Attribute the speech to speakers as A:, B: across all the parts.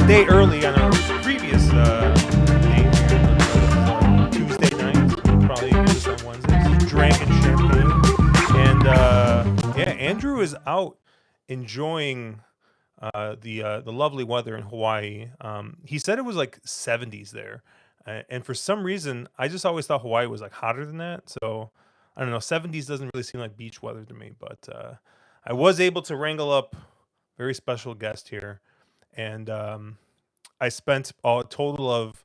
A: a day early on a previous day here, Tuesday night. Probably hear this on Wednesdays. Drank and champagne, and yeah, Andrew is out enjoying the lovely weather in Hawaii. He said it was like 70s there, and for some reason, I just always thought Hawaii was like hotter than that. So I don't know. 70s doesn't really seem like beach weather to me, but I was able to wrangle up very special guest here, and I spent a total of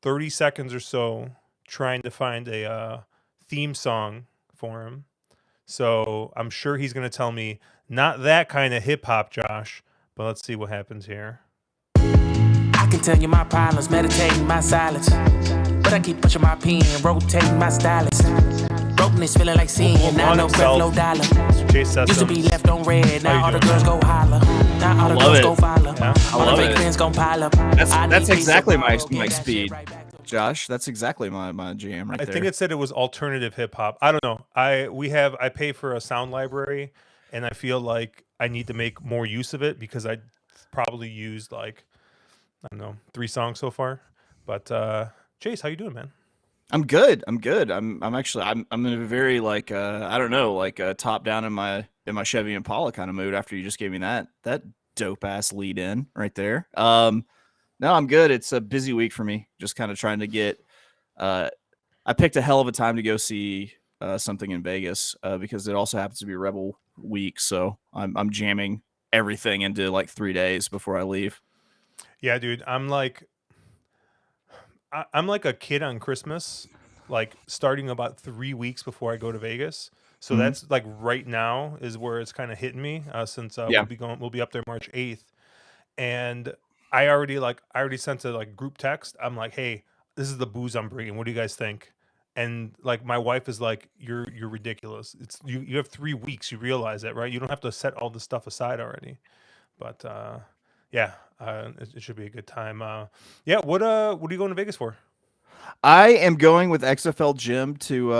A: 30 seconds or so trying to find a theme song for him. So I'm sure he's going to tell me not that kind of hip hop, Josh. But let's see what happens here.
B: I can tell you my problems, meditating my silence. But I keep pushing my pen, rotating my stylus. Brokenness feeling like sin, now no breath, no dollar. Used to be left on red, now all the girls go holler. Now all the girls go follow. All the fake friends gon' pile up.
C: That's exactly my speed. Josh, that's exactly my jam right there.
A: I think it said it was alternative hip hop. I don't know. I pay for a sound library, and I feel like I need to make more use of it because I probably used like, I don't know, 3 songs so far. But Chase, how you doing, man?
C: I'm good. I'm actually I'm in a very like I don't know, like top down in my Chevy Impala kind of mood after you just gave me that dope ass lead in right there. No, I'm good. It's a busy week for me. Just kind of trying to get. I picked a hell of a time to go see something in Vegas because it also happens to be Rebel week. So I'm jamming everything into like 3 days before I leave.
A: Yeah, dude. I'm like a kid on Christmas, like starting about 3 weeks before I go to Vegas. So that's like right now is where it's kind of hitting me since we'll be up there March 8th, and I already sent a like group text. I'm like, hey, this is the booze I'm bringing. What do you guys think? And like my wife is like, you're ridiculous. It's you have 3 weeks. You realize that, right? You don't have to set all this stuff aside already. But yeah, it should be a good time. Yeah, what are you going to Vegas for?
C: I am going with XFL Jim to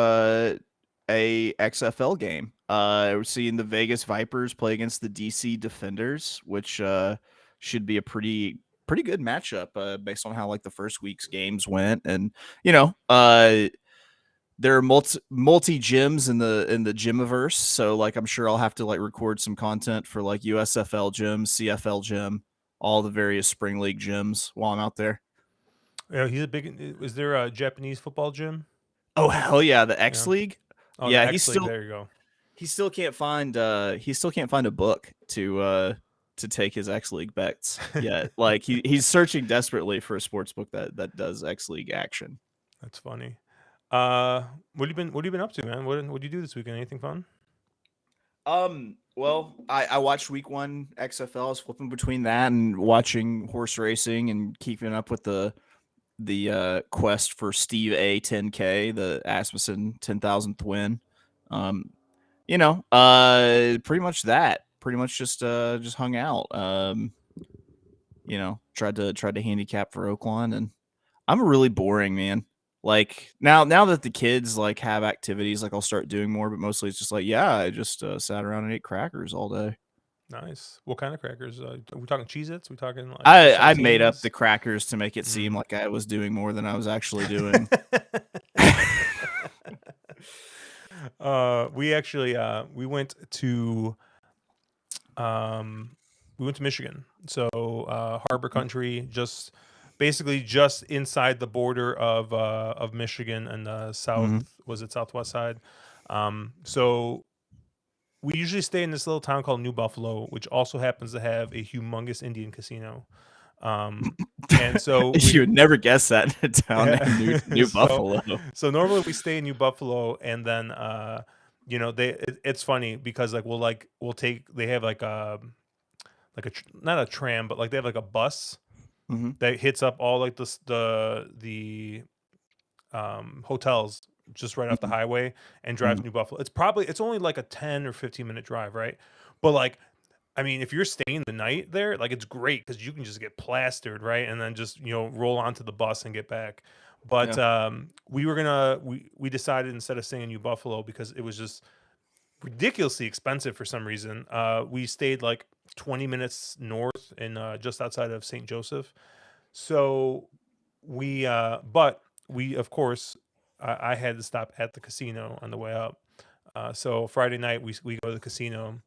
C: a XFL game. We're seeing the Vegas Vipers play against the DC Defenders, which should be a pretty good matchup based on how like the first week's games went. And you know, there are multi gyms in the Gymiverse, so like I'm sure I'll have to like record some content for like USFL Gym, CFL Gym, all the various spring league gyms while I'm out there.
A: Yeah, he's a big. Is there a Japanese football gym?
C: Oh hell yeah, the X League.
A: Oh,
C: Yeah,
A: the
C: he's
A: X-League,
C: still
A: there you go.
C: he still can't find a book to take his X League bets yet. Like he's searching desperately for a sports book that does X League action.
A: That's funny. What have you been up to, man? What did you do this weekend? Anything fun?
C: Well, I watched week 1 XFL. I was flipping between that and watching horse racing and keeping up with the quest for Steve A 10K, the Asmussen 10,000th win. You know, pretty much that. Pretty much just hung out. You know, tried to handicap for Oaklawn, and I'm really boring, man. Like now that the kids like have activities, like I'll start doing more, but mostly it's just like, yeah, I just sat around and ate crackers all day.
A: Nice. What kind of crackers? Are we talking Cheez-Its? We talking like
C: I made up
A: saltines?
C: the crackers to make it seem like I was doing more than I was actually doing.
A: We actually we went to Michigan. So Harbor Country, basically just inside the border of Michigan and the south, was it southwest side? So we usually stay in this little town called New Buffalo, which also happens to have a humongous Indian casino. And so
C: You would never guess that in a town
A: Yeah.
C: named New Buffalo.
A: So normally we stay in New Buffalo, and then you know, it's funny because like they have like not a tram, but like they have like a bus that hits up all like the hotels just right off the highway and drives to New Buffalo. It's only like a 10 or 15-minute drive, right? But like, I mean, if you're staying the night there, like it's great because you can just get plastered, right? And then just, you know, roll onto the bus and get back. But we decided instead of staying in New Buffalo because it was just ridiculously expensive for some reason. We stayed like 20 minutes north in just outside of St. Joseph. So but we, of course, I had to stop at the casino on the way up. So Friday night we go to the casino,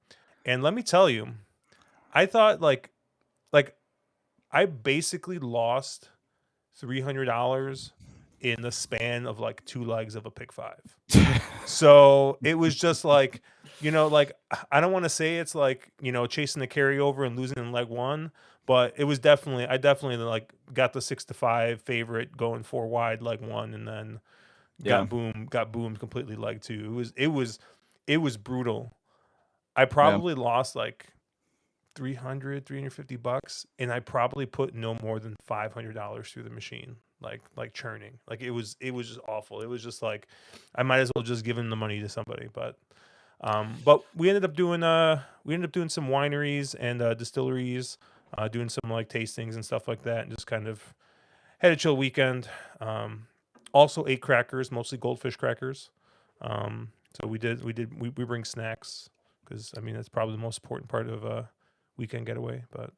A: and let me tell you, I thought like I basically lost $300 in the span of like 2 legs of a pick five. So it was just like, like I don't want to say it's like, chasing the carryover and losing in leg one, but it was I definitely like got the 6-5 favorite going 4 wide leg one, and then
C: Yeah.
A: got boomed completely leg two. It was brutal. I
C: Yeah.
A: probably lost like $350, and I probably put no more than $500 through the machine, like churning. Like it was just awful. It was just like I might as well just give him the money to somebody. But we ended up doing some wineries and distilleries, doing some like tastings and stuff like that, and just kind of had a chill weekend. Also ate crackers, mostly goldfish crackers. So we bring snacks because I mean that's probably the most important part of weekend getaway. But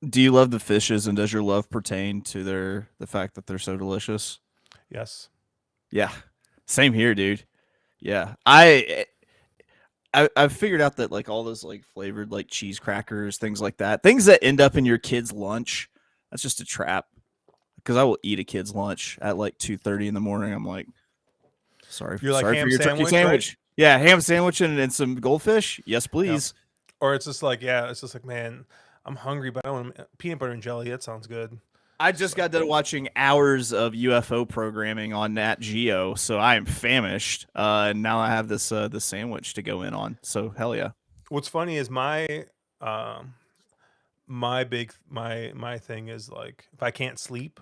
C: Do you love the fishes, and does your love pertain to the fact that they're so delicious?
A: yes,
C: Yeah. Same here, dude. Yeah. I've figured out that like all those like flavored like cheese crackers, things like that, things that end up in your kid's lunch, that's just a trap. Because I will eat a kid's lunch at like 2:30 in the morning. I'm like, sorry,
A: you're like
C: sorry for
A: ham
C: your turkey
A: sandwich, right?
C: sandwich. Yeah, ham sandwich and some goldfish. Yes,
A: Yeah.
C: please.
A: Or it's just like, yeah, it's just like, man, I'm hungry, but I want peanut butter and jelly. That sounds good.
C: I
A: Just
C: just
A: like,
C: got done watching hours of UFO programming on Nat Geo, so I am famished. And now I have this sandwich to go in on. So hell yeah.
A: what's funny is um my thing is like if I can't sleep,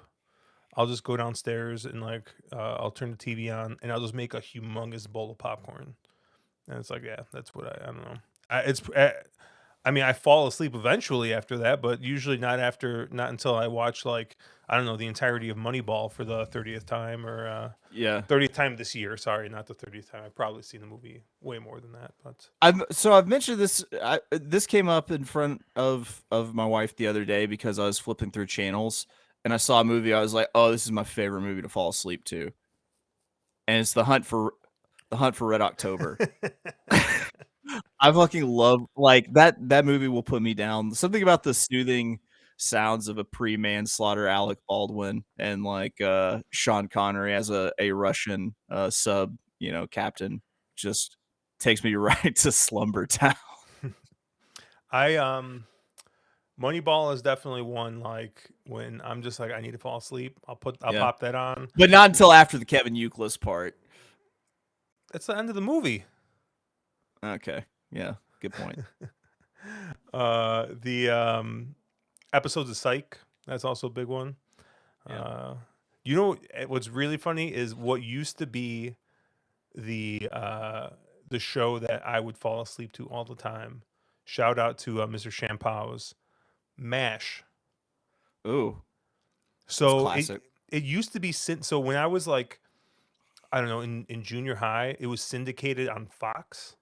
A: I'll just go downstairs and like I'll turn the TV on and I'll just make a humongous bowl of popcorn. And it's like, yeah, that's what I don't know. I mean, I fall asleep eventually after that, but usually not until I watch like I don't know the entirety of Moneyball for the 30th time or
C: Yeah.
A: 30th time this year. Sorry, not the 30th time. I've probably seen the movie way more than that, but
C: I've mentioned this. This came up in front of my wife the other day because I was flipping through channels and I saw a movie. I was like, "Oh, this is my favorite movie to fall asleep to," and it's the Hunt for Red October. I fucking love like that movie will put me down. Something about the soothing sounds of a pre-manslaughter Alec Baldwin and like Sean Connery as a Russian sub, captain just takes me right to slumber town.
A: I Moneyball is definitely one like when I'm just like I need to fall asleep. I'll
C: Yeah.
A: pop that on.
C: But not until after the Kevin Euclid part.
A: That's the end of the movie.
C: Okay. Yeah. Good point.
A: The episodes of Psych, that's also a big one.
C: Yeah.
A: What's really funny is what used to be the show that I would fall asleep to all the time. Shout out to Mr. Champau's MASH.
C: Ooh, that's
A: So
C: classic.
A: it used to be so when I was like I don't know in junior high, it was syndicated on Fox,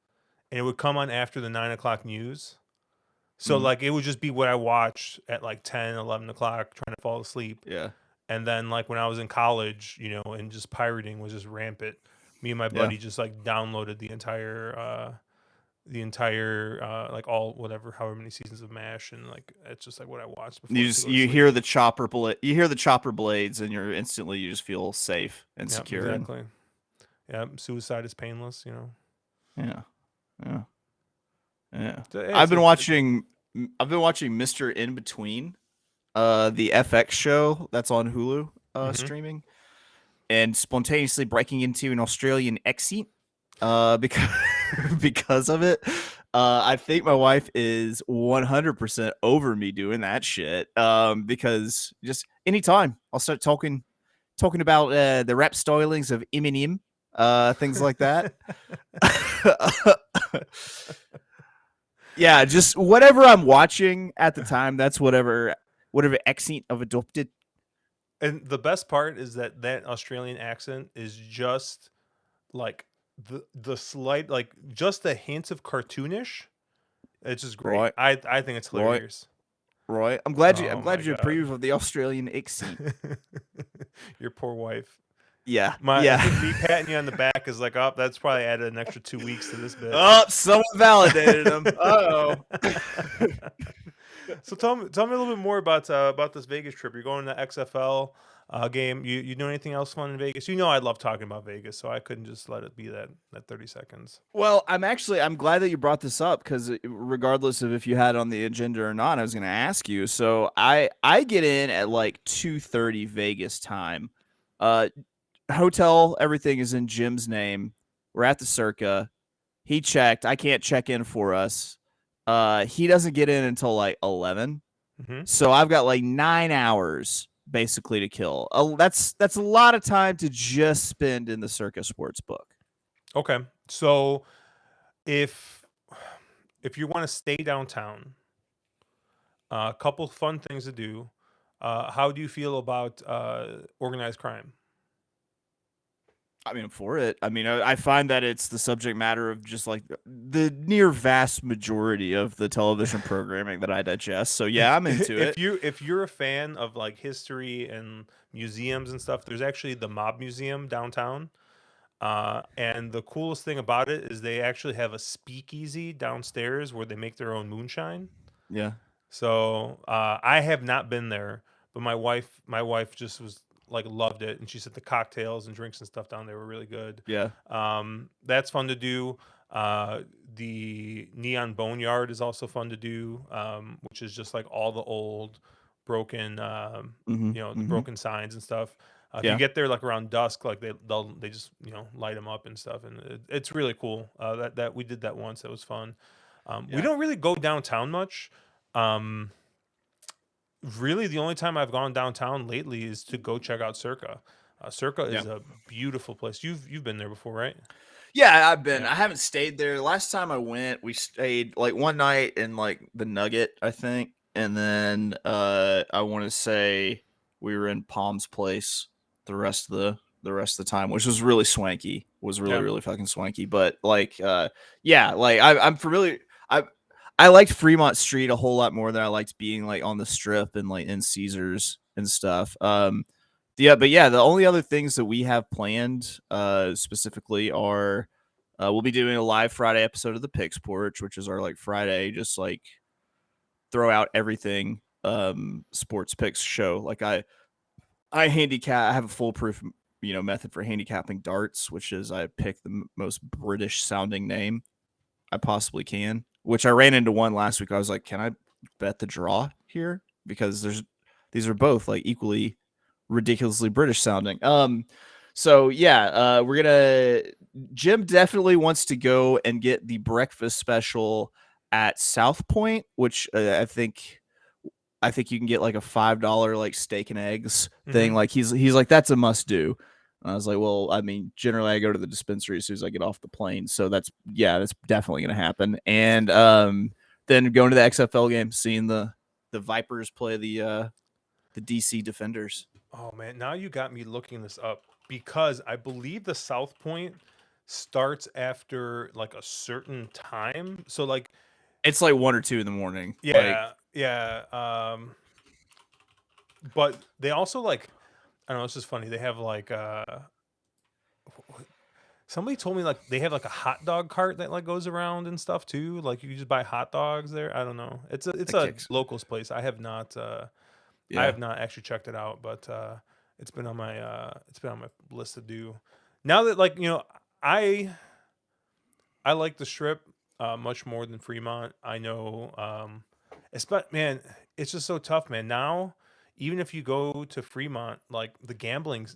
A: and it would come on after the 9 o'clock news. So
C: Mhm.
A: like it would just be what I watched at like 10, 11 o'clock trying to fall asleep.
C: Yeah.
A: And then like when I was in college, and just pirating was just rampant. Me and my
C: Yeah.
A: buddy just like downloaded the entire like all whatever however many seasons of MASH, and like it's just like what I watched before to go to
C: You
A: sleep.
C: hear the chopper blades and you just feel safe and
A: Yeah,
C: secure.
A: exactly. Yeah, suicide is painless.
C: Yeah. Yeah. Yeah.
A: So, hey,
C: I've been watching Mr. In Between, the FX show that's on Hulu
A: Mhm.
C: streaming, and spontaneously breaking into an Australian accent because because of it. I think my wife is 100% over me doing that shit. Because just anytime I'll start talking about the rap stylings of Eminem, things like that. Yeah, just whatever I'm watching at the time. That's whatever accent I've adopted.
A: And the best part is that Australian accent is just like the slight, like, just the hints of cartoonish. It's just great.
C: Right,
A: I think it's
C: right,
A: hilarious.
C: right. I'm
A: Oh my
C: glad you
A: god.
C: approve of the Australian Ixie.
A: Your poor wife.
C: Yeah,
A: I think me
C: yeah.
A: patting you on the back is like, oh, that's probably added an extra 2 weeks to this bit.
C: Oh, someone validated him. Uh-oh.
A: So tell me a little bit more about this Vegas trip. You're going to the XFL game. You do anything else fun in Vegas? You know I love talking about Vegas, so I couldn't just let it be that 30 seconds.
C: Well, I'm glad that you brought this up because regardless of if you had it on the agenda or not, I was going to ask you. So I get in at like 2:30 Vegas time. Uh, hotel, everything is in Jim's name. We're at the Circa. He checked. I can't check in for us. He doesn't get in until like 11.
A: Hmm.
C: So I've got like 9 hours basically to kill. That's a lot of time to just spend in the Circa sports book.
A: Okay, so if you want to stay downtown, a couple fun things to do. How do you feel about organized crime?
C: I mean, I'm for it. I mean, I find that it's the subject matter of just like the near vast majority of the television programming that I digest. So yeah, I'm into it.
A: If you're a fan of like history and museums and stuff, there's actually the Mob Museum downtown. And the coolest thing about it is they actually have a speakeasy downstairs where they make their own moonshine.
C: Yeah,
A: So I have not been there, but my wife just was like loved it, and she said the cocktails and drinks and stuff down there were really good.
C: yeah,
A: That's fun to do. The Neon Boneyard is also fun to do, which is just like all the old broken,
C: mm-hmm,
A: the
C: mm-hmm.
A: broken signs and stuff. If you
C: Yeah,
A: get there like around dusk, like they just light them up and stuff, and it's really cool. That we did that once. That was fun. We
C: yeah,
A: don't really go downtown much. Um, Really, the only time I've gone downtown lately is to go check out Circa. Circa
C: yeah.
A: is a beautiful place. You've been there before, right?
C: Yeah, I've been.
A: Yeah.
C: I haven't stayed there. Last time I went, we stayed like one night in like the Nugget, I think, and then I want to say we were in Palm's Place the rest of the time, which was really swanky. Was really
A: Yeah.
C: really fucking swanky. But like, yeah, like I'm familiar. I liked Fremont Street a whole lot more than I liked being like on the Strip and like in Caesars and stuff. Yeah, but yeah, the only other things that we have planned specifically are we'll be doing a live Friday episode of the Pix Porch, which is our like Friday, just like throw out everything sports picks show. Like I handicap. I have a foolproof method for handicapping darts, which is I pick the most British sounding name I possibly can. Which I ran into one last week. I was like, can I bet the draw here? Because these are both like equally ridiculously British sounding. So yeah, Jim definitely wants to go and get the breakfast special at South Point, which I think you can get like a $5 like steak and eggs thing.
A: Hmm.
C: Like he's like, that's a must do. And I was like, well, I mean, generally I go to the dispensary as soon as I get off the plane. So that's definitely gonna happen. And then going to the XFL game, seeing the Vipers play the DC Defenders.
A: Oh man, now you got me looking this up because I believe the South Point starts after like a certain time. So like,
C: It's like 1 or 2 in the morning. Like,
A: yeah, yeah. But they also like, I don't know. It's just funny. They have like somebody told me like they have like a hot dog cart that like goes around and stuff too. Like you just buy hot dogs there. I don't know. It's
C: that
A: a
C: kicks.
A: locals place. I have not
C: Yeah.
A: actually checked it out, but it's been on my list to do. Now that like I like the Strip much more than Fremont. I know, it's but man, it's just so tough, man. Now, even if you go to Fremont, like the gambling's,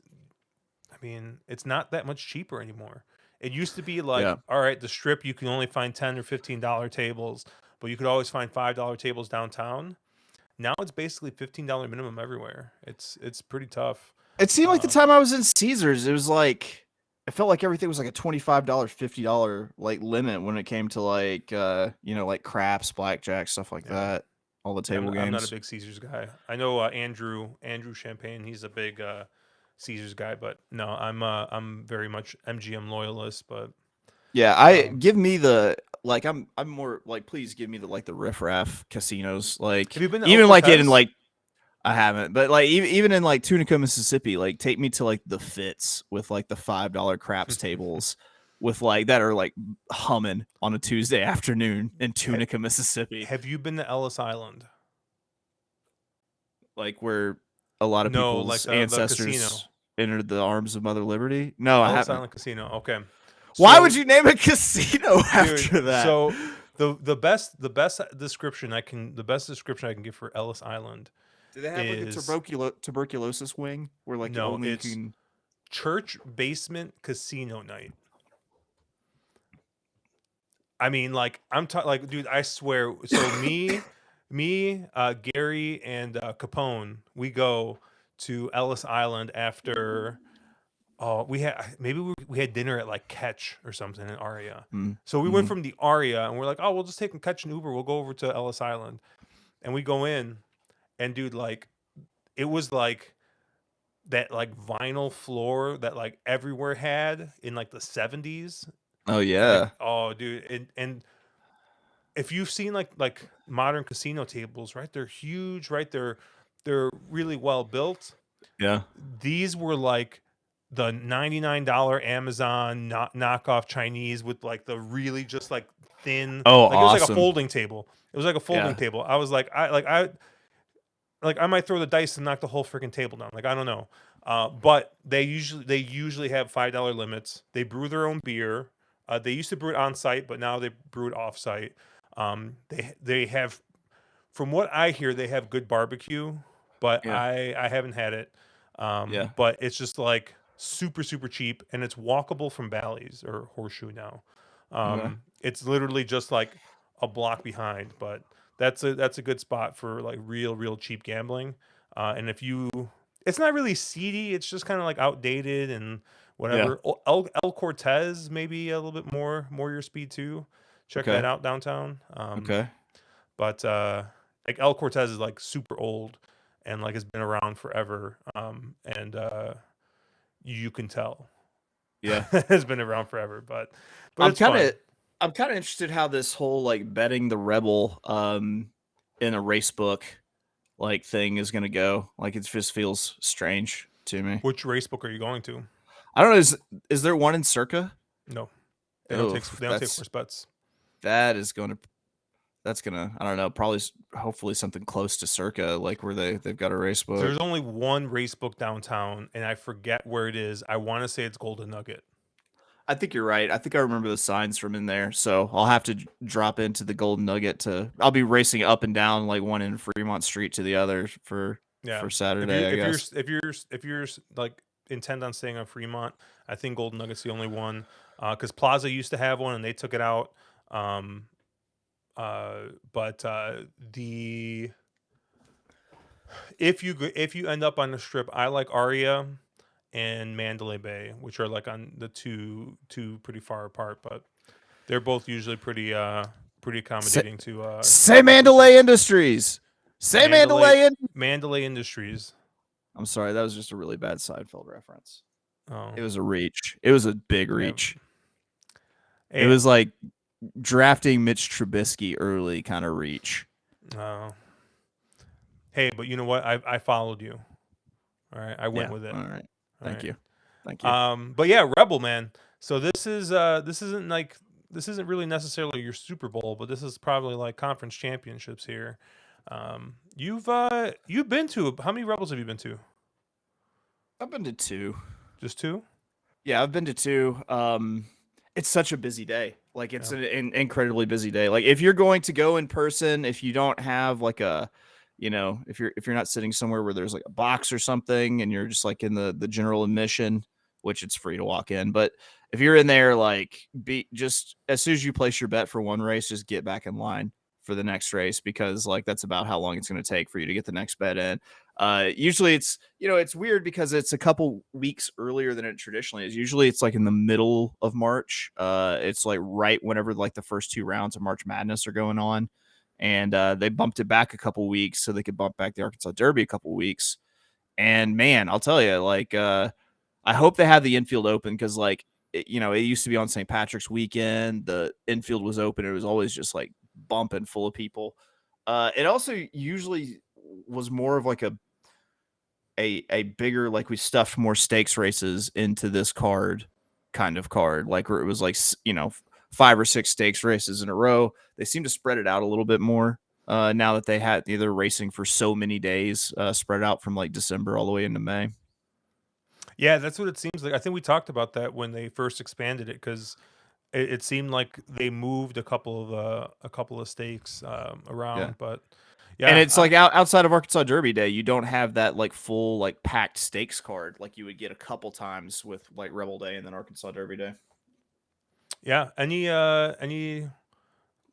A: I mean, it's not that much cheaper anymore. It used to be like,
C: Yeah.
A: all right, the Strip you can only find $10 or $15 tables, but you could always find $5 tables downtown. Now it's basically $15 minimum everywhere. It's pretty tough.
C: It seemed like the
A: Uh,
C: time I was in Caesars, it was like I felt like everything was like a $25, $50 like limit when it came to like like craps, blackjack, stuff like
A: yeah.
C: that. All the
A: Yeah,
C: table
A: I'm not a
C: games.
A: big Caesars guy. I know Andrew Champagne. He's a big Caesars guy, but no, I'm very much MGM loyalist. But
C: Yeah, give me the like. I'm more like, please give me the like the riffraff casinos. Like
A: Have you been to El
C: even like in
A: Cortez?
C: like I haven't, but like even in like Tunica, Mississippi, like take me to like the Fits with like the $5 craps tables with like that are like humming on a Tuesday afternoon in Tunica, Mississippi.
A: Have you been to Ellis Island?
C: Like where a lot of
A: No, like
C: people's
A: the casino.
C: ancestors entered the arms of Mother Liberty. No, I
A: Ellis
C: haven't.
A: Island Casino. Okay.
C: Why
A: So,
C: would you name a casino after
A: dude,
C: that?
A: so the best description I can give for Ellis Island
C: Do they have like a
A: is
C: tuberculosis wing where like
A: no,
C: only you
A: it's
C: can?
A: church basement casino night. I mean, like I'm talking, like, dude, I swear. So Gary, and Capone, we go to Ellis Island after. Oh, we had dinner at like Catch or something in Aria. So we went from the Aria, and we're like, oh, we'll just take a Catch and Uber. We'll go over to Ellis Island, and we go in, and dude, like, it was like that like vinyl floor that like everywhere had in like the 70s.
C: Oh yeah,
A: Like, oh, dude, and if you've seen like modern casino tables, right? They're huge, right? They're really well built.
C: yeah.
A: These were like the $99 Amazon knockoff Chinese with like the really just like thin,
C: Oh,
A: like it was like a
C: awesome.
A: folding table. It was like a folding
C: Yeah.
A: table. I was like, I might throw the dice and knock the whole freaking table down. Like, I don't know. But they usually have $5 limits. They brew their own beer. They used to brew it on site, but now they brew it off site. They have, from what I hear, they have good barbecue, but
C: Yeah.
A: I haven't had it.
C: Yeah.
A: But it's just like super super cheap, and it's walkable from Bally's or Horseshoe now.
C: Okay.
A: It's literally just like a block behind, but that's a good spot for like real cheap gambling. And if you, it's not really seedy. It's just kind of like outdated and whatever. El Cortez maybe a little bit more your speed too. Check
C: Okay.
A: that out downtown.
C: Okay.
A: But like El Cortez is like super old and like has been around forever. And you can tell.
C: Yeah.
A: Has been around forever, but
C: I'm
A: it's fun.
C: I'm kind of interested how this whole like betting the rebel in a race book like thing is gonna go. Like it just feels strange to me.
A: Which race book are you going to?
C: I don't know. Is there one in Circa?
A: No, they don't take
C: that's
A: horse bets.
C: that's gonna I don't know, probably hopefully something close to Circa, like where they've got a race book.
A: There's only one race book downtown, and I forget where it is. I want to say it's Golden Nugget.
C: I think you're right. I think I remember the signs from in there, so I'll have to drop into the Golden Nugget I'll be racing up and down like one in Fremont Street to the other for Saturday. I guess.
A: If you're like intent on staying on Fremont, I think Golden Nugget's the only one. Because Plaza used to have one and they took it out. But if you end up on the strip, I like Aria and Mandalay Bay, which are like on the two pretty far apart, but they're both usually pretty accommodating to
C: say Mandalay Industries. Say Mandalay
A: Industries.
C: I'm sorry, that was just a really bad Seinfeld reference.
A: Oh.
C: It was a reach. It was a big reach.
A: Yeah.
C: It was like drafting Mitch Trubisky early kind of reach.
A: Oh. Hey, but you know what? I followed you. All right, I went with it.
C: All right. Thank you.
A: But yeah, Rebel, man. So this isn't really necessarily your Super Bowl, but this is probably like conference championships here. You've been to, how many Rebels have you been to?
C: I've been to 2.
A: Just 2?
C: Yeah, I've been to 2. It's such a busy day. Like it's an incredibly busy day. Like if you're going to go in person, if you don't have like a, if you're not sitting somewhere where there's like a box or something and you're just like in the general admission, which it's free to walk in. But if you're in there, like just as soon as you place your bet for one race, just get back in line for the next race, because like that's about how long it's going to take for you to get the next bet in. Usually it's, it's weird because it's a couple weeks earlier than it traditionally is. Usually it's like in the middle of March. It's like right whenever like the first 2 rounds of March Madness are going on. And they bumped it back a couple weeks so they could bump back the Arkansas Derby a couple weeks. And man, I'll tell you, like, I hope they have the infield open, because like it used to be on St. Patrick's weekend. The infield was open. It was always just like bumping full of people. It also usually was more of like a bigger, like we stuffed more stakes races into this kind of card, like where it was like 5 or 6 stakes races in a row. They seem to spread it out a little bit more now that they're racing for so many days, spread out from like December all the way into May.
A: Yeah, that's what it seems like. I think we talked about that when they first expanded it, because it seemed like they moved a couple of stakes around.
C: Yeah.
A: But
C: And
A: yeah,
C: it's like outside of Arkansas Derby Day, you don't have that like full like packed stakes card like you would get a couple times with like Rebel Day and then Arkansas Derby Day.
A: yeah. Any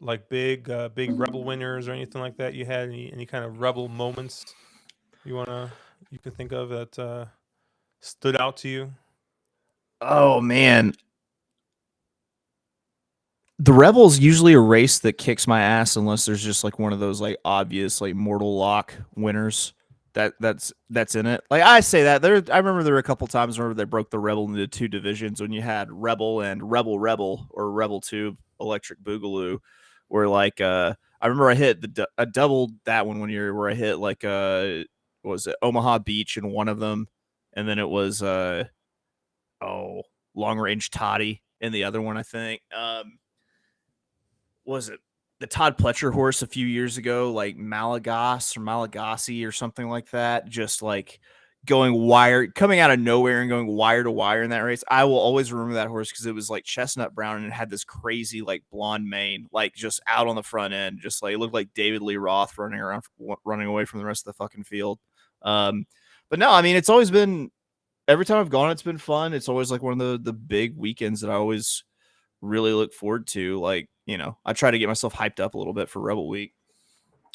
A: like big Rebel winners or anything like that you had? Any kind of Rebel moments you can think of that stood out to you?
C: Oh man, the Rebel's usually a race that kicks my ass unless there's just like one of those like obvious like mortal lock winners that's in it. Like I say that I remember there were a couple times where they broke the Rebel into 2 divisions when you had Rebel and Rebel or Rebel 2 Electric Boogaloo, where like I remember I hit I doubled that one year where I hit like what was it, Omaha Beach in one of them, and then it was Long Range Toddy in the other one, I think. Was it the Todd Pletcher horse a few years ago, like Malagasy or something like that, just like coming out of nowhere and going wire to wire in that race. I will always remember that horse because it was like chestnut brown and it had this crazy like blonde mane, like just out on the front end, just like it looked like David Lee Roth running away from the rest of the fucking field. But no, I mean, it's always been, every time I've gone, it's been fun. It's always like one of the big weekends that I always really look forward to. Like, I try to get myself hyped up a little bit for Rebel Week.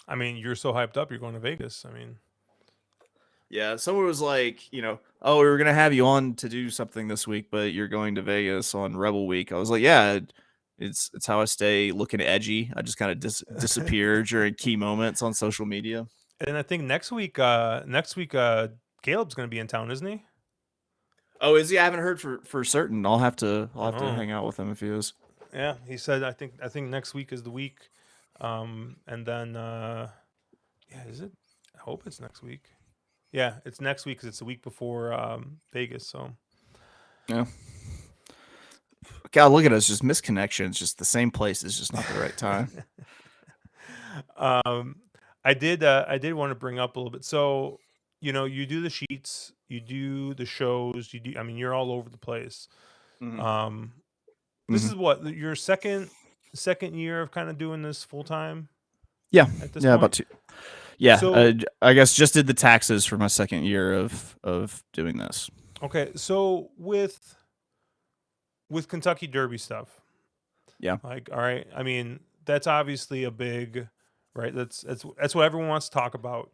A: I mean, you're so hyped up, you're going to Vegas. I mean,
C: yeah, someone was like, oh, we were gonna have you on to do something this week, but you're going to Vegas on Rebel Week. I was like, yeah, it's how I stay looking edgy. I just kind of disappear during key moments on social media.
A: And I think next week, Caleb's going to be in town, isn't he?
C: Oh, is he? I haven't heard for certain. I'll have to hang out with him if he is.
A: Yeah, he said. I think next week is the week, and then yeah, is it? I hope it's next week. Yeah, it's next week because it's the week before Vegas. So
C: yeah. God, look at us, just misconnections. Just the same place is just not the right time.
A: I did want to bring up a little bit. So you do the sheets, you do the shows, I mean, you're all over the place.
C: Mm-hmm.
A: This is what, your second year of kind of doing this full time?
C: Yeah.
A: At this
C: point? About 2. Yeah.
A: So,
C: I guess just did the taxes for my second year of doing this.
A: Okay. So with Kentucky Derby stuff.
C: Yeah.
A: Like, all right. I mean, that's obviously a big, right? That's what everyone wants to talk about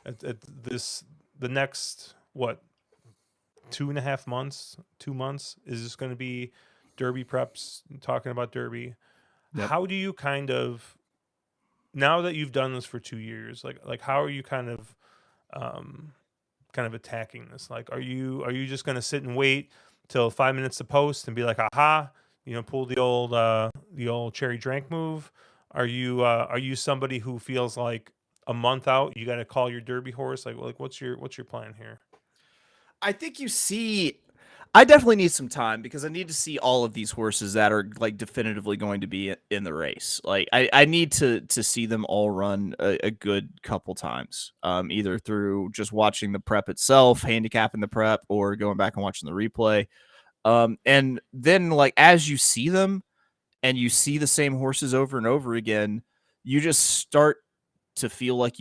A: at the next, what, 2.5 months, 2 months is just going to be Derby preps, talking about Derby. Yep. How do you kind of, now that you've done this for 2 years, like how are you kind of attacking this? Like, are you just going to sit and wait till 5 minutes to post and be like, aha, pull the old cherry drank move? Are you somebody who feels like a month out you got to call your Derby horse? Like what's your plan here?
C: I think I definitely need some time because I need to see all of these horses that are like definitively going to be in the race. Like I need to see them all run a good couple times, either through just watching the prep itself, handicapping the prep, or going back and watching the replay. And then like as you see them and you see the same horses over and over again, you just start to feel like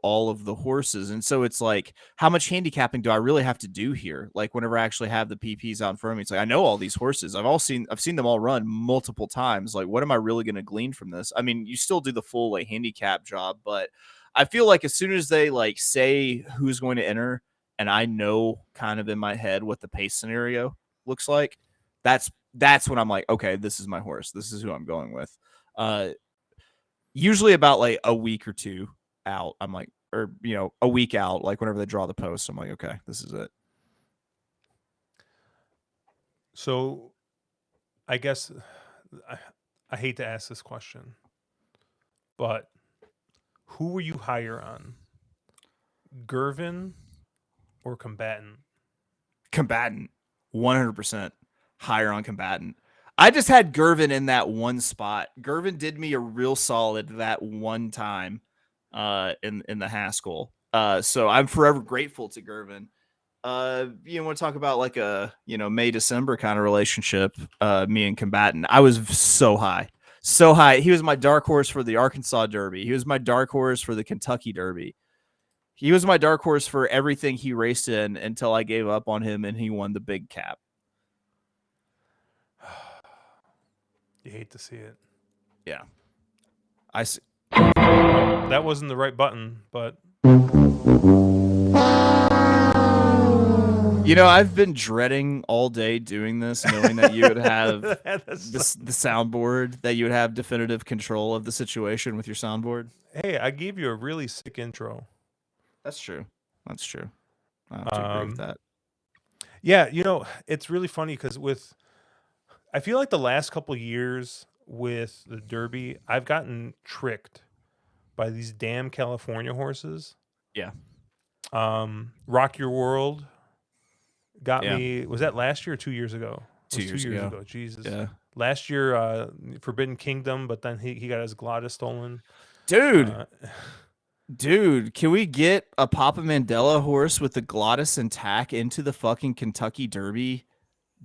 C: all of the horses. And so it's like, how much handicapping do I really have to do here? Like whenever I actually have the PPs out in front of me, it's like, I know all these horses. I've seen them all run multiple times. Like, what am I really going to glean from this? I mean, you still do the full like handicap job, but I feel like as soon as they like say who's going to enter, and I know kind of in my head what the pace scenario looks like, that's when I'm like, okay, this is my horse. This is who I'm going with. Usually about like a week or 2 out, I'm like, or a week out, like whenever they draw the post, I'm like, okay, this is it.
A: So I guess I, I hate to ask this question, but who were you higher on, Gervin or Combatant?
C: Combatant, 100% higher on Combatant. I just had Gervin in that one spot. Gervin did me a real solid that one time in the Haskell. So I'm forever grateful to Gervin. You want to talk about like a May December kind of relationship? Me and Combatant, I was so high, so high. He was my dark horse for the Arkansas Derby. He was my dark horse for the Kentucky Derby. He was my dark horse for everything he raced in until I gave up on him and he won the big cap.
A: You hate to see it.
C: Yeah,
A: That wasn't the right button, but
C: I've been dreading all day doing this, knowing that you would have the soundboard, that you would have definitive control of the situation with your soundboard.
A: Hey, I gave you a really sick intro.
C: That's true. That's true. I have to agree with that.
A: Yeah, it's really funny because I feel like the last couple years with the Derby, I've gotten tricked by these damn California horses.
C: Yeah.
A: Rock Your World got me. Was that last year or 2 years ago?
C: 2 years ago.
A: Jesus.
C: Yeah.
A: Last year, Forbidden Kingdom, but then he got his Glottis stolen.
C: Dude, can we get a Papa Mandela horse with the Glottis and tack into the fucking Kentucky Derby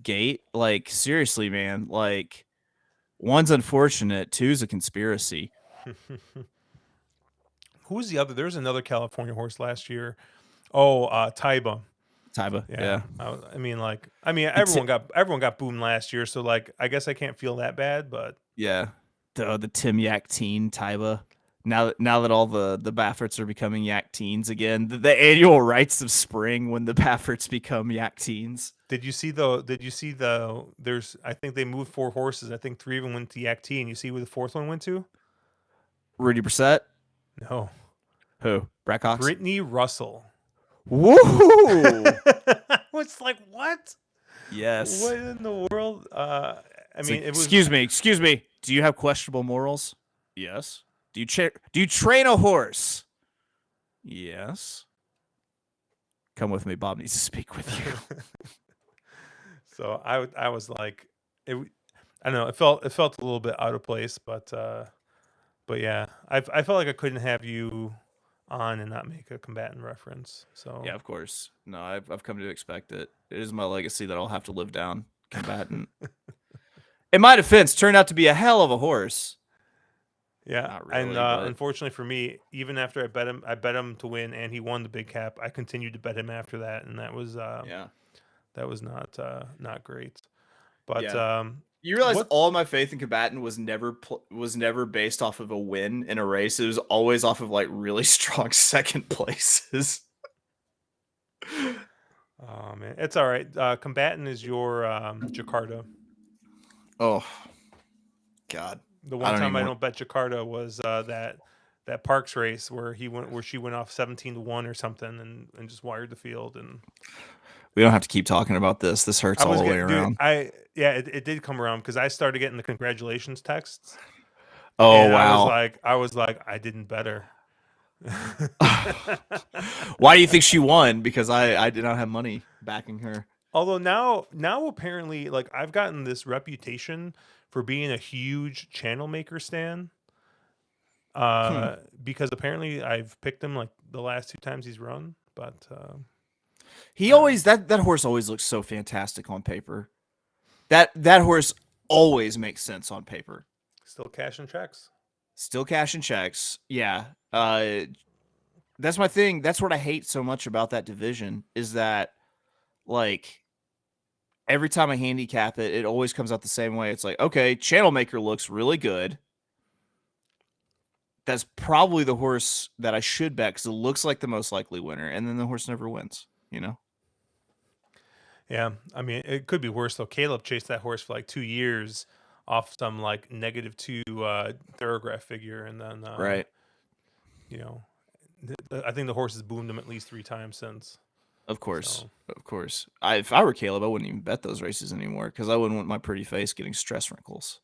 C: gate? Like, seriously, man. Like, one's unfortunate, two's a conspiracy.
A: Who was the other? There was another California horse last year. Oh, Taiba.
C: Yeah.
A: Everyone got boomed last year, so like I guess I can't feel that bad, but
C: yeah, the Tim Yak teen Taiba. Now that all the Bafferts are becoming Yak teens again, the annual rites of spring when the Bafferts become Yak teens.
A: Did you see there's I think they moved 4 horses. I think 3 of them went to Yak T, and you see where the 4th one went to?
C: Rudy Brissett?
A: No.
C: Who? Brad Cox?
A: Brittany Russell.
C: Woo!
A: It's like, what?
C: Yes.
A: What in the world?
C: Excuse me. Do you have questionable morals? Yes. Do you train a horse? Yes. Come with me. Bob needs to speak with you.
A: So I was like, I don't know. It felt a little bit out of place, but yeah, I felt like I couldn't have you on and not make a Combatant reference. So
C: yeah, of course. No, I've come to expect it. It is my legacy that I'll have to live down. Combatant. In my defense, turned out to be a hell of a horse.
A: Yeah,
C: not really,
A: and
C: but...
A: unfortunately for me, even after I bet him to win, and he won the big cap, I continued to bet him after that, and that was that was not great. But
C: you realize all my faith in Combatant was never based off of a win in a race. It was always off of like really strong second places.
A: Oh man, it's all right. Combatant is your Jakarta.
C: Oh God.
A: The one time I don't bet Jakarta was that Parks race where she went off 17-1 or something and just wired the field. And
C: we don't have to keep talking about this. This hurts all the way around.
A: It did come around because I started getting the congratulations texts.
C: Oh wow!
A: I was like I didn't bet her.
C: Why do you think she won? Because I did not have money backing her.
A: Although now apparently, like, I've gotten this reputation for being a huge channel maker stan. Because apparently I've picked him like the last 2 times he's run, but
C: he always that horse always looks so fantastic on paper. That horse always makes sense on paper.
A: Still cashing checks.
C: Yeah. That's my thing. That's what I hate so much about that division is that, like, every time I handicap it, it always comes out the same way. It's like, okay, channel maker looks really good. That's probably the horse that I should bet because it looks like the most likely winner, and then the horse never wins,
A: Yeah, I mean, it could be worse though. Caleb chased that horse for like 2 years off some like -2 thoroughbred figure, and then
C: right.
A: I think the horse has boomed him at least 3 times since.
C: Of course.
A: So.
C: Of course. If I were Caleb, I wouldn't even bet those races anymore because I wouldn't want my pretty face getting stress wrinkles.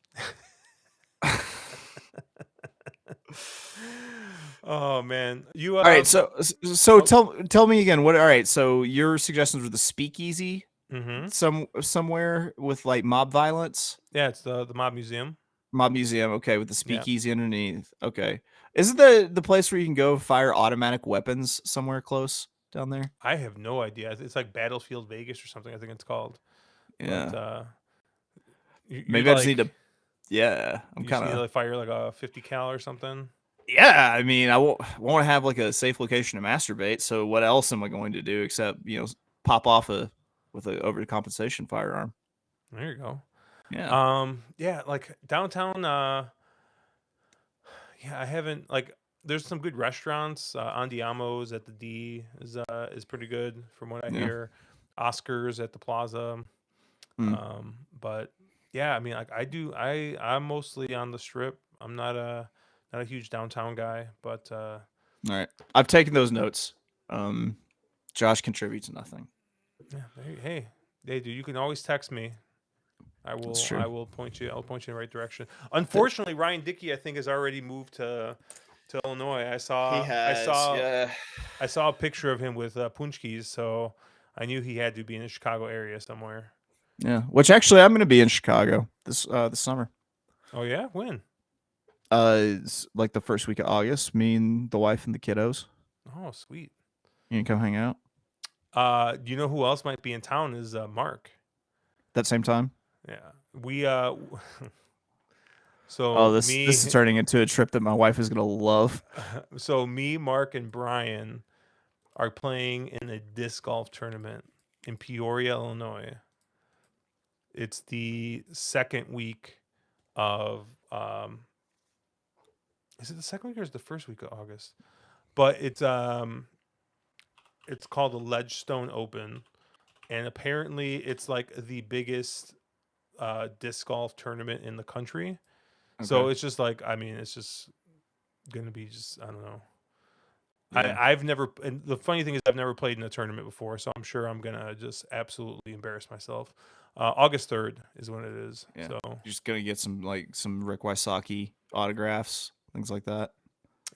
A: Oh man, you
C: All right, so tell me again what. All right, so your suggestions were the speakeasy
A: Mm-hmm.
C: somewhere with like mob violence.
A: Yeah, it's the Mob Museum.
C: Mob museum, okay, with the
A: Yeah.
C: speakeasy underneath. Okay, isn't the place where you can go fire automatic weapons somewhere close down there?
A: I have no idea. It's like Battlefield Vegas or something. I think it's called.
C: Yeah,
A: But you're
C: maybe I just need
A: like,
C: to. Yeah, I'm
A: you just
C: kind
A: need to
C: of.
A: like fire like a 50 cal or something.
C: Yeah, I mean, I won't have like a safe location to masturbate. So what else am I going to do except pop off with a over compensation firearm?
A: There you go.
C: Yeah.
A: Yeah, like downtown. Yeah, I haven't like. There's some good restaurants. Andiamo's at the D is pretty good from what I
C: Yeah.
A: hear. Oscars at the Plaza.
C: Mm.
A: But yeah, I mean, like I'm mostly on the Strip. I'm not a huge downtown guy, but
C: All right. I've taken those notes. Josh contributes nothing.
A: yeah, hey, dude, you can always text me.
C: That's true.
A: I will point you. I'll point you in the right direction. Unfortunately, Ryan Dickey, I think, has already moved to Illinois.
C: Yeah.
A: I saw a picture of him with punchkis, so I knew he had to be in the Chicago area somewhere.
C: Yeah. Which actually, I'm going to be in Chicago this summer.
A: Oh yeah, when?
C: It's like the first week of August. Me and the wife and the kiddos.
A: Oh, sweet.
C: You can come hang out.
A: You know who else might be in town is Mark.
C: That same time.
A: Yeah, we
C: Oh,
A: so
C: this is turning into a trip that my wife is gonna love.
A: So me, Mark, and Brian are playing in a disc golf tournament in Peoria, Illinois. It's the second week of is it the second week or is it the first week of August? But it's called the Ledgestone Open, and apparently it's like the biggest disc golf tournament in the country. Okay. So it's just like, I mean, it's just gonna be just, I don't know. Yeah. I've never, and the funny thing is I've never played in a tournament before, so I'm sure I'm gonna just absolutely embarrass myself. August 3rd is when it is.
C: Yeah.
A: So
C: you're just gonna get some Rick Wysocki autographs, things like that.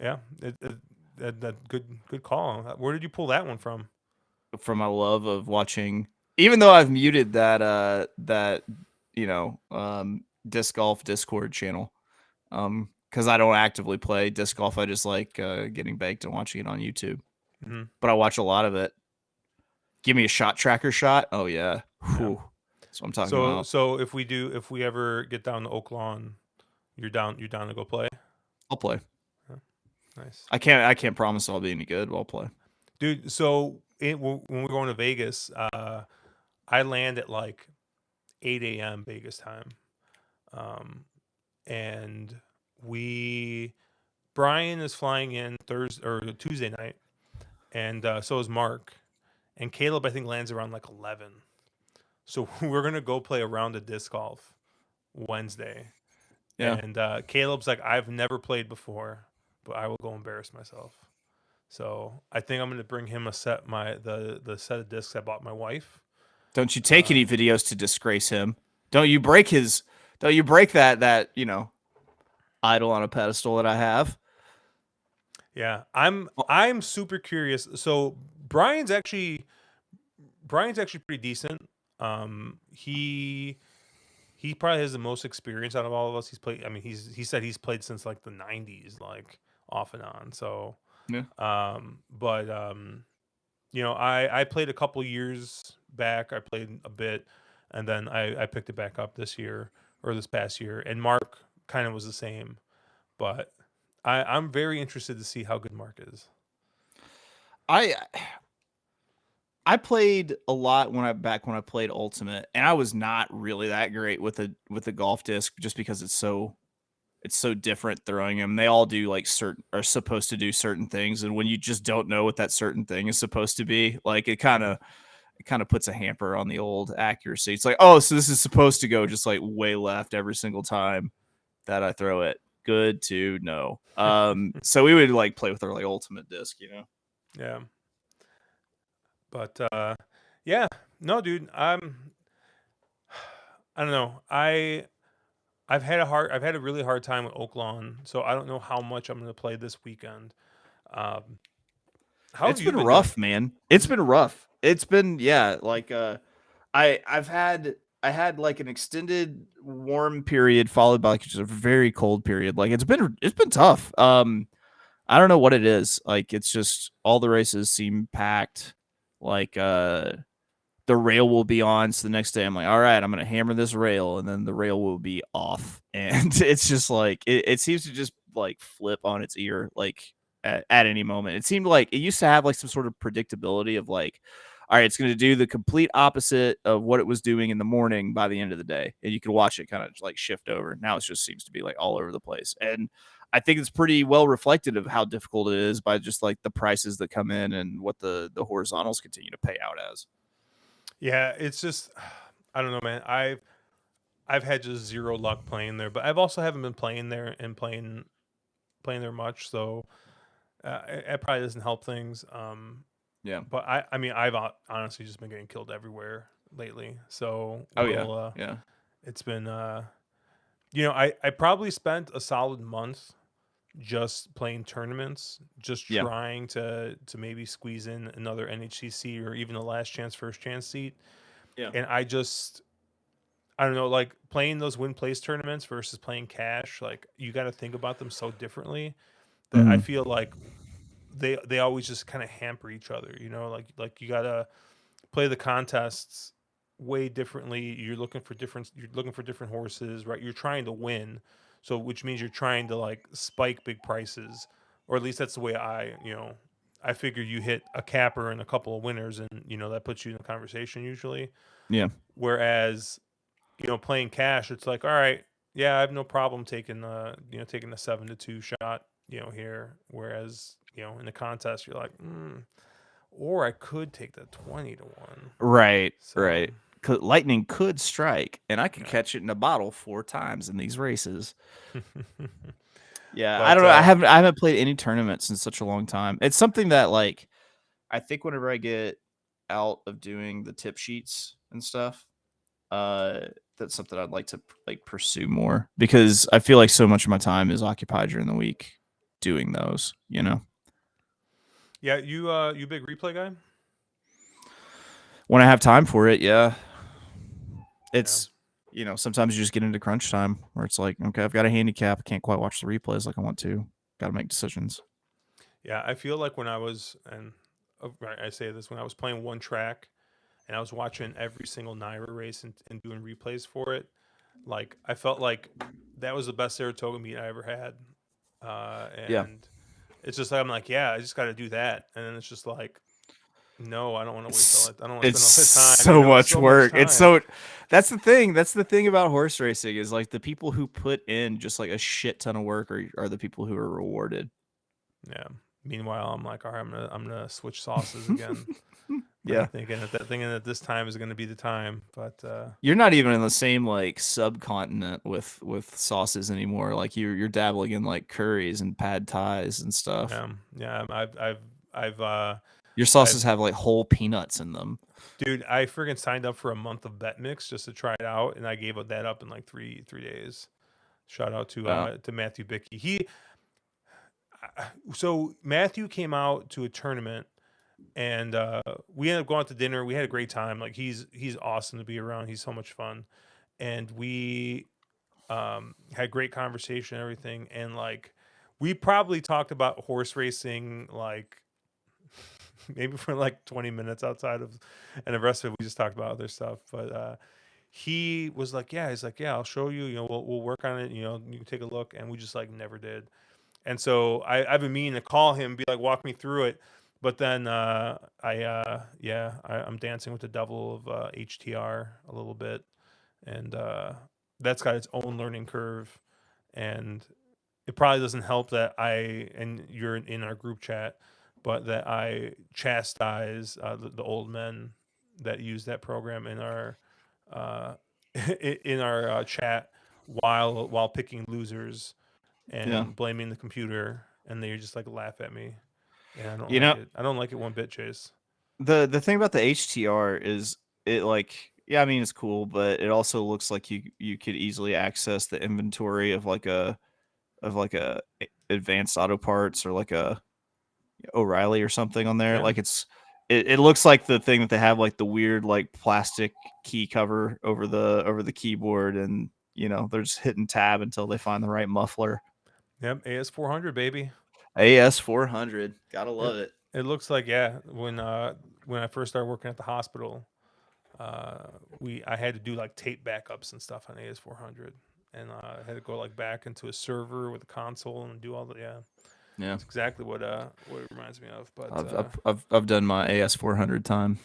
A: Yeah, that good call. Where did you pull that one from?
C: From my love of watching, even though I've muted that disc golf Discord channel, because I don't actively play disc golf. I just like getting baked and watching it on YouTube. Mm-hmm. But I watch a lot of it. Give me a shot tracker shot. Oh yeah. Whew. That's what I'm talking about.
A: So if we ever get down to Oaklawn, you're down to go play?
C: I'll play.
A: Yeah. Nice.
C: I can't promise I'll be any good, but I'll play.
A: Dude, so when we're going to Vegas, I land at like 8 a.m. Vegas time. And Brian is flying in Thursday or Tuesday night, and so is Mark, and Caleb I think lands around like 11. So we're gonna go play a round of disc golf Wednesday. Yeah. And Caleb's like, I've never played before, but I will go embarrass myself. So I think I'm gonna bring him the set of discs I bought my wife.
C: Don't you take any videos to disgrace him? Don't you break that idol on a pedestal that I have?
A: Yeah, I'm super curious. So Brian's actually pretty decent. He probably has the most experience out of all of us. He's played. I mean, he said he's played since like the 90s, like off and on. So yeah. I played a couple years back. I played a bit, and then I picked it back up this past year. And Mark kind of was the same, but I'm very interested to see how good Mark is.
C: I played a lot when I played Ultimate, and I was not really that great with a golf disc just because it's so different throwing them. They all do are supposed to do certain things, and when you just don't know what that certain thing is supposed to be, like it kind of puts a hamper on the old accuracy. It's like, oh, so this is supposed to go just like way left every single time that I throw it. Good to know. So we would like play with our like Ultimate disc,
A: Yeah. But yeah, no, dude, I don't know. I've had a really hard time with Oaklawn, so I don't know how much I'm going to play this weekend. Um, how have
C: It's
A: you
C: been
A: been doing?
C: rough, man. It's been rough. It's been like I had like an extended warm period followed by like just a very cold period. Like it's been tough. I don't know what it is. Like it's just all the races seem packed. Like the rail will be on. So the next day I'm like, all right, I'm gonna hammer this rail, and then the rail will be off. And it's just like it seems to just like flip on its ear like at any moment. It seemed like it used to have like some sort of predictability of like, all right, it's gonna do the complete opposite of what it was doing in the morning by the end of the day. And you can watch it kind of like shift over. Now it just seems to be like all over the place. And I think it's pretty well reflected of how difficult it is by just like the prices that come in and what the horizontals continue to pay out as.
A: Yeah, it's just I don't know, man. I've had just zero luck playing there, but I've also haven't been playing there and playing there much, so it probably doesn't help things.
C: Yeah.
A: But I mean, honestly just been getting killed everywhere lately, so
C: Oh yeah.
A: we'll
C: Yeah.
A: it's been I probably spent a solid month just playing tournaments, just
C: Yeah.
A: trying to maybe squeeze in another NHCC or even a last chance first chance seat,
C: Yeah.
A: and I don't know, like playing those win place tournaments versus playing cash, like you got to think about them so differently that I
C: Mhm.
A: feel like they always just kind of hamper each other, like you got to play the contests way differently. You're looking for different horses, right? You're trying to win. So which means you're trying to like spike big prices, or at least that's the way I figure you hit a capper and a couple of winners, and that puts you in the conversation usually.
C: Yeah.
A: Whereas playing cash, it's like, all right, yeah, I have no problem taking taking a 7-2 shot, here. Whereas, in the contest, you're like, or I could take the 20-1.
C: Right.
A: So,
C: Right. Lightning could strike, and I could
A: yeah.
C: catch it in a bottle 4 times in these races. Yeah, I
A: But
C: don't know. I haven't played any tournaments in such a long time. It's something that like I think whenever I get out of doing the tip sheets and stuff, uh, that's something I'd like to like pursue more because I feel like so much of my time is occupied during the week doing those. You know,
A: yeah, you big replay guy?
C: when I have time for it, yeah,
A: Yeah.
C: it's sometimes you just get into crunch time where it's like, okay, I've got a handicap, I can't quite watch the replays like I want to. Got to make decisions.
A: Yeah, I feel like when I was and right, I say this when I was playing one track and I was watching every single Naira race and doing replays for it, like I felt like that was the best Saratoga meet I ever had.
C: Yeah,
A: And it's just like I'm like, yeah, I just got to do that, and then it's just like, no, I don't want to waste all
C: it's
A: that. I don't want to
C: it's
A: spend all that time.
C: so
A: It's
C: much
A: so much
C: work. It's
A: time.
C: so that's the thing about horse racing is like the people who put in just like a shit ton of work are the people who are rewarded.
A: Yeah. Meanwhile, I'm like, all right, I'm gonna switch sauces again.
C: Yeah.
A: Thinking that this time is gonna be the time, but
C: You're not even in the same like subcontinent with sauces anymore. Like you're dabbling in like curries and pad thais and stuff.
A: yeah, yeah. I've
C: Your
A: I've
C: sauces have like whole peanuts in them.
A: dude, I friggin' signed up for a month of Bet Mix just to try it out, and I gave that up in like three days. Shout out
C: Wow.
A: to Matthew Bickey. So Matthew came out to a tournament, and we ended up going out to dinner. We had a great time. Like he's awesome to be around. He's so much fun, and we had great conversation and everything. And like we probably talked about horse racing like maybe for like 20 minutes outside of, and the rest of it we just talked about other stuff. But he was like, yeah, he's like, yeah, I'll show you. We'll work on it. You can take a look, and we just like never did. And so I've been meaning to call him, be like, walk me through it. But then I'm dancing with the devil of HTR a little bit, and that's got its own learning curve. And it probably doesn't help that and you're in our group chat, but that I chastise the old men that use that program in our uh, in our chat while picking losers
C: Yeah.
A: and blaming the computer, and they just like laugh at me, and I don't
C: You
A: like
C: know,
A: it. I don't like it one bit, Chase.
C: The thing about the HTR is it like yeah, I mean it's cool, but it also looks like you could easily access the inventory of like a advanced auto parts or like a O'Reilly or something on there.
A: Yeah.
C: Like it looks like the thing that they have like the weird like plastic key cover over the keyboard, and they're just hitting tab until they find the right muffler.
A: Yep, AS400 baby.
C: AS400, gotta love it.
A: It looks like when I first started working at the hospital, I had to do like tape backups and stuff on AS400, and I had to go like back into a server with a console and do all the
C: Yeah.
A: That's exactly what it reminds me of. But
C: I've done my AS400 time.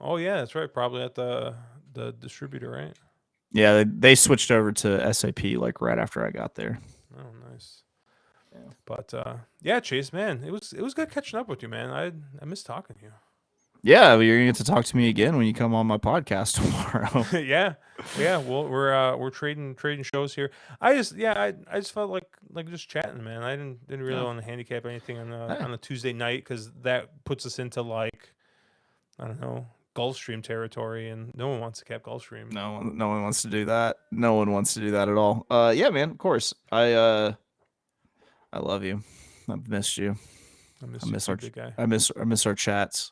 A: Oh yeah, that's right. Probably at the distributor, right?
C: Yeah, they switched over to SAP like right after I got there.
A: Oh, nice. Yeah. But yeah, Chase, man, it was good catching up with you, man. I miss talking to you.
C: Yeah, you're gonna get to talk to me again when you come on my podcast tomorrow.
A: yeah. Well, we're trading shows here. I just felt like just chatting, man. I didn't really want to handicap anything on a Tuesday night because that puts us into like I don't know Gulfstream territory, and no one wants to cap Gulfstream.
C: No one wants to do that. No one wants to do that at all. Yeah, man. Of course. I love you. I've missed you. I miss our big guy. I miss our chats.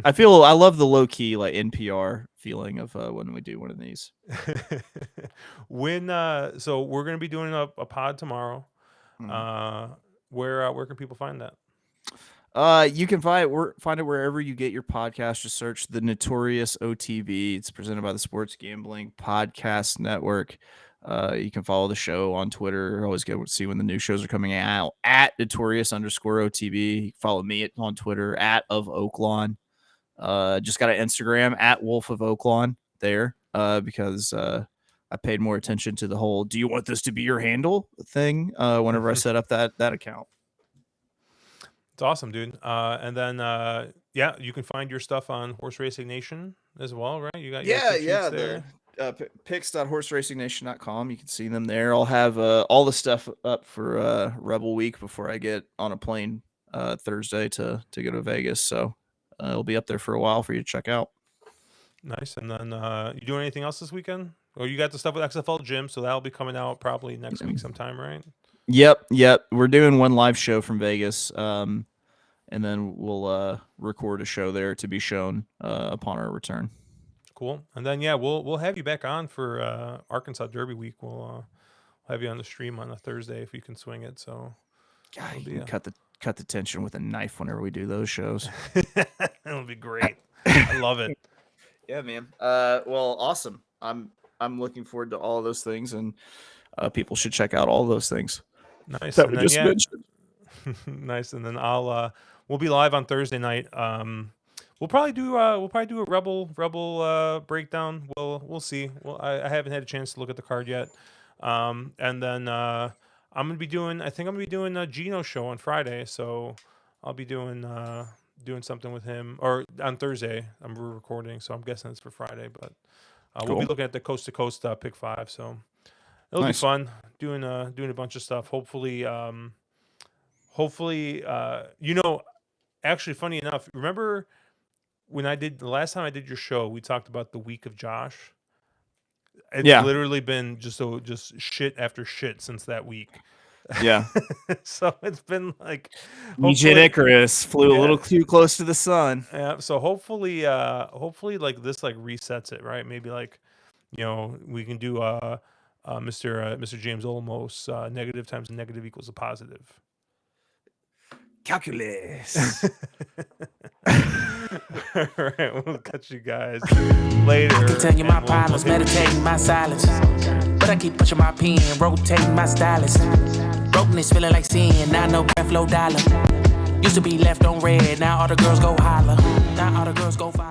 C: I love the low key like NPR feeling of when we do one of these.
A: So we're gonna be doing a pod tomorrow. Mm-hmm. Where can people find that?
C: You can find it wherever you get your podcast. Just search the Notorious OTB. It's presented by the Sports Gambling Podcast Network. You can follow the show on Twitter. Always get to see when the new shows are coming out at Notorious_OTB. You can follow me on Twitter at of Oaklawn. Just got an Instagram at Wolf of Oaklawn there because I paid more attention to the whole "Do you want this to be your handle?" thing whenever I set up that account.
A: It's awesome, dude. And then you can find your stuff on Horse Racing Nation as well, right? You got
C: there. picks.horseracingnation.com. You can see them there. I'll have all the stuff up for Rebel Week before I get on a plane Thursday to go to Vegas. So it'll be up there for a while for you to check out.
A: Nice. And then you doing anything else this weekend? Or you got the stuff with XFL Gym, so that'll be coming out probably next week sometime, right?
C: Yep. We're doing one live show from Vegas, and then we'll record a show there to be shown upon our return. Cool.
A: And then we'll have you back on for Arkansas Derby Week. We'll have you on the stream on a Thursday if you can swing it. So
C: you can cut the tension with a knife whenever we do those shows.
A: It'll be great. I love it.
C: Yeah, man. Well, awesome. I'm looking forward to all of those things, and people should check out all of those things.
A: Nice.
C: That we just mentioned.
A: Nice. And then we'll be live on Thursday night. We'll probably do a Rebel breakdown. We'll see. Well, I haven't had a chance to look at the card yet. And then I think I'm gonna be doing a Gino show on Friday. So I'll be doing something with him, or on Thursday. I'm recording, so I'm guessing it's for Friday. But
C: Cool.
A: We'll be looking at the coast to coast pick 5. So it'll be fun doing a bunch of stuff. Hopefully, actually, funny enough, remember when the last time I did your show, we talked about the week of Josh. It's literally been just shit after shit since that week.
C: Yeah.
A: So it's been like
C: Jet Icarus flew a little too close to the sun.
A: Yeah. So hopefully like this like resets it, right? Maybe like, we can do Mr. James Olmos, negative times a negative equals a positive.
C: Calculus.
A: All right, we'll catch you guys later.
B: I can tell you my problems, meditating my silence. But I keep pushing my pen, rotating my stylus. Brokenness feeling like sin, now no breath, low dollar. Used to be left on red, now all the girls go holler. Now all the girls go follow.